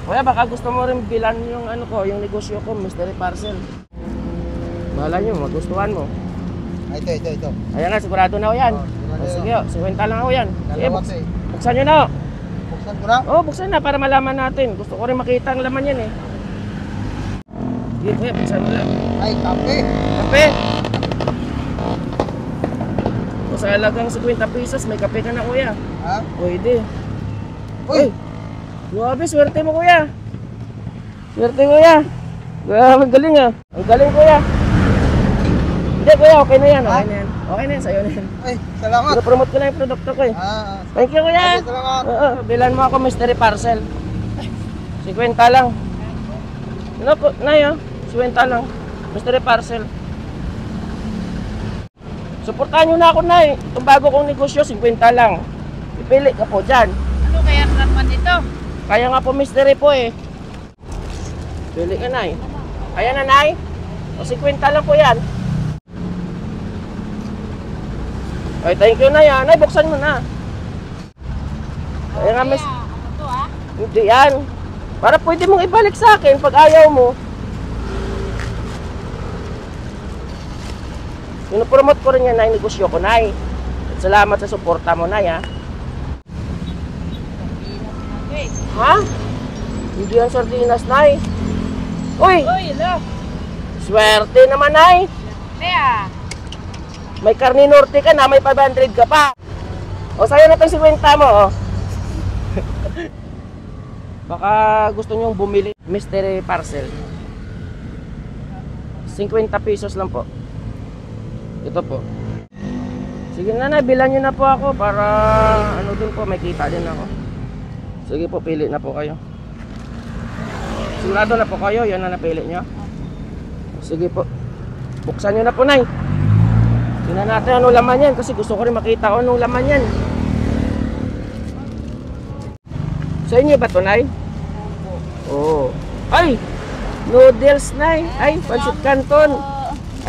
Kuya, baka gusto mo rin bilan yung ano ko, yung negosyo ko, mystery parcel. Bahala nyo, magustuhan mo. Ito. Ayan nga, sigurado na ako yan. Sige, 50 lang ako yan. Sige, buksan nyo na. Buksan ko na? Oo, buksan na para malaman natin. Gusto ko rin makita ang laman yan eh. Sige, kuya, buksan mo lang. Ay, kape. Kape! Kung sa halagang 50 pesos, may kape ka na kuya. Ha? Pwede. Uy! Grabe, swerte mo kuya. Swerte kuya. Grabe, ang galing ah. Ang galing kuya. Hindi kuya, okay na yan. Okay na yan. Okay na yan, sa'yo na yan. Ay, salamat. Promote ko lang yung produkto ko eh. Thank you kuya. Ay, salamat. Oo, bilan mo ako mystery parcel. 50 lang. Ano po, Nay, 50 lang. Mystery parcel. Suportahan nyo na ako, Nay. Itong bago kong negosyo, 50 lang. Ipili ka po dyan. Ano kaya naman ito? Kaya nga po mystery po eh. Pili ka, Nay. Kaya na, Nay? O 50 lang po yan. Ay, thank you, Nay. Nay, buksan mo na. Kaya nga, Ano to hindi yan. Para pwede mong ibalik sa akin pag ayaw mo. Pinopromote ko rin yan, Nay, negosyo ko, Nay. At salamat sa suporta mo, Nay, ha? Ha? Hindi yan sardinas, Nay. Uy! Uy, hello. Swerte naman, Nay. Kaya, May karni norte ka na, may 500 ka pa. O, sa'yo na itong 50 mo, oh. Baka gusto nyong bumili mystery parcel. 50 pesos lang po. Ito po. Sige na, bilan nyo na po ako para ano din po, may kita din ako. Sige po, pili na po kayo. Sigurado na po kayo, yan na napili nyo. Sige po. Buksan nyo na po, Nay. Tingnan natin anong laman yan kasi gusto ko rin makita anong laman yan. Sa inyo ba ito, Nay? Oo. Ay! Noodles, Nay. Ay, pancit canton.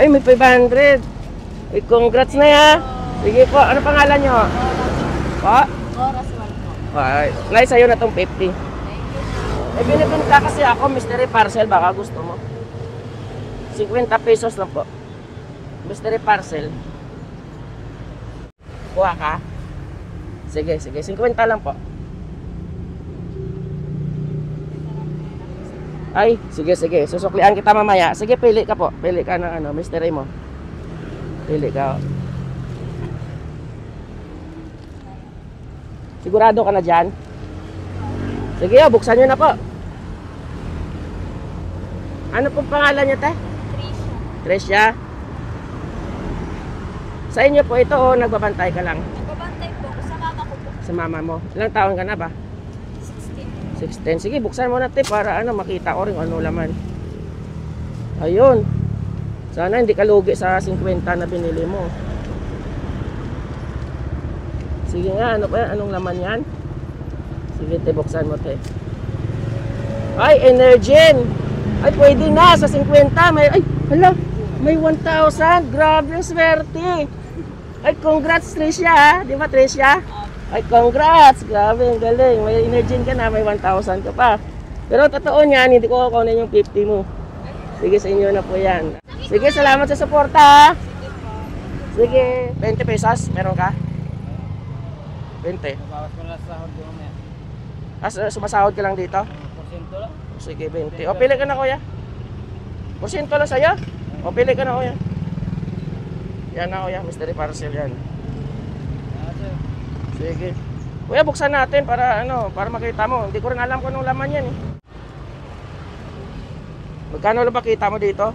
Ay, may 500. Ay, congrats, Nay, ha. Sige po, ano pangalan nyo? Pa? oras one po. Ay, Nay, sa'yo na itong 50. Eh, binibinta kasi ako, mystery parcel, baka gusto mo. 50 pesos lang po. Mystery parcel. Kuha ka? Sige, 50 lang po. Ay, sige, susuklian kita mamaya. Sige, pili ka po. Pili ka ng ano, mystery mo. Pili ka. Sigurado ka na dyan? Sige, buksan nyo na po. Ano pong pangalan niya, te? Tricia. Sa inyo po ito o nagbabantay ka lang? Nagbabantay po sa mama ko po. Sa mama mo. Ilang taon ka na ba? 16. Sige, buksan mo na, te, para ano, makita ko rin ano laman. Ayun. Sana hindi ka lugi sa 50 na binili mo. Sige nga, ano pa yan? Anong laman yan? Sige, te, buksan mo, te. Ay, Energen! Ay, pwede na sa 50. May, ay, hala, may 1,000. Grabe yung swerte. Ay, congrats, Tricia, ha? Di ba, Tricia? Ay, congrats! Grabe, ang galing. May Energen ka na, may 1,000 ka pa. Pero totoo niyan, hindi ko kukunin yung 50 mo. Sige, sa inyo na po yan. Sige, salamat sa suporta, ha? Sige, 20 pesos, meron ka? 20. Bawas ko na sa sahod ko mamaya. Sumasahod ka lang dito? Porsyento lang. Sige, 20. O, pili ka na, kuya. Porsyento lang sa'yo? O, pili ka na, kuya. Yan na, kuya. Mystery parcel yan. Sige. Kuya, buksan natin para ano, para makita mo. Hindi ko rin alam kung anong laman yan eh. Magkano lang ba kita mo dito?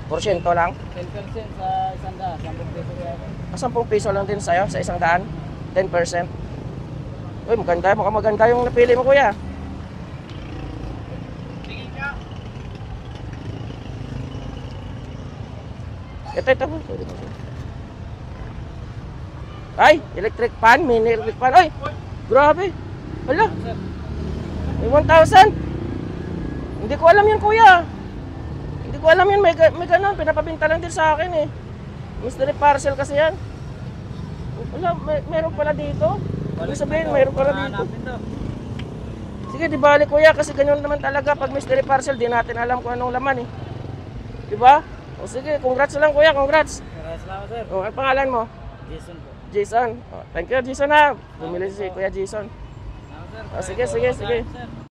Porsyento lang? 10% sa isang daan, 10 peso yan. 10 piso lang din sa'yo sa isang daan? 10%? Uy, maganda. Mukhang maganda yung napili mo, kuya. Ito. Ay, electric fan, mini electric fan. Ay, grabe. Hala. May 1,000. Hindi ko alam yan, kuya. Hindi ko alam yan. May ganun. Pinapabinta lang din sa akin eh. Mystery parcel kasi yan. Wala, meron pala dito. Ano sabihin, meron pala dito. Sige, di bali kuya, kasi ganyan naman talaga pag mystery parcel, di natin alam kung anong laman eh. Di ba? O sige, congrats lang kuya, congrats. Salamat sir. O, ang pangalan mo? Jason po. Jason. O, thank you Jason ha. Bumili si kuya Jason. Salamat sir. O, sige, sige, sige. Sir.